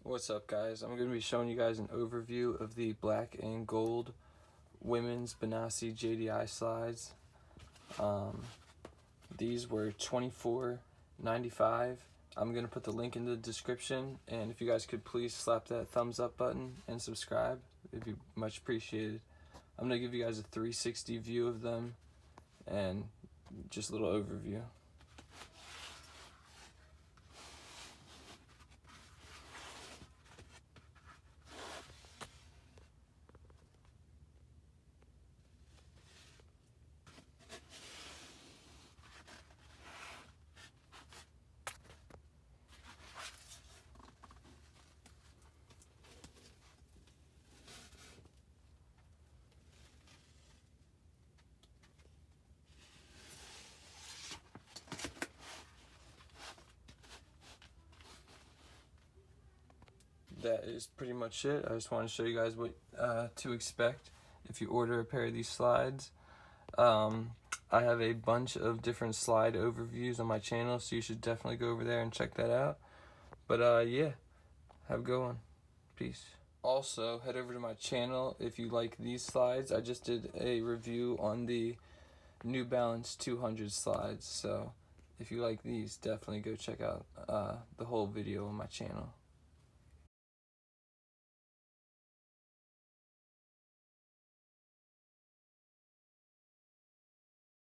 What's up, guys? I'm going to be showing you guys an overview of the black and gold women's Benassi JDI slides. These were $24.95. I'm going to put the link in the description, and if you guys could please slap that thumbs up button and subscribe, it'd be much appreciated. I'm going to give you guys a 360 view of them and just a little overview. That is pretty much it. I just want to show you guys what to expect if you order a pair of these slides. I have a bunch of different slide overviews on my channel, so you should definitely go over there and check that out. But yeah, have a good one. Peace. Also, head over to my channel if you like these slides. I just did a review on the New Balance 200 slides, so if you like these, definitely go check out the whole video on my channel.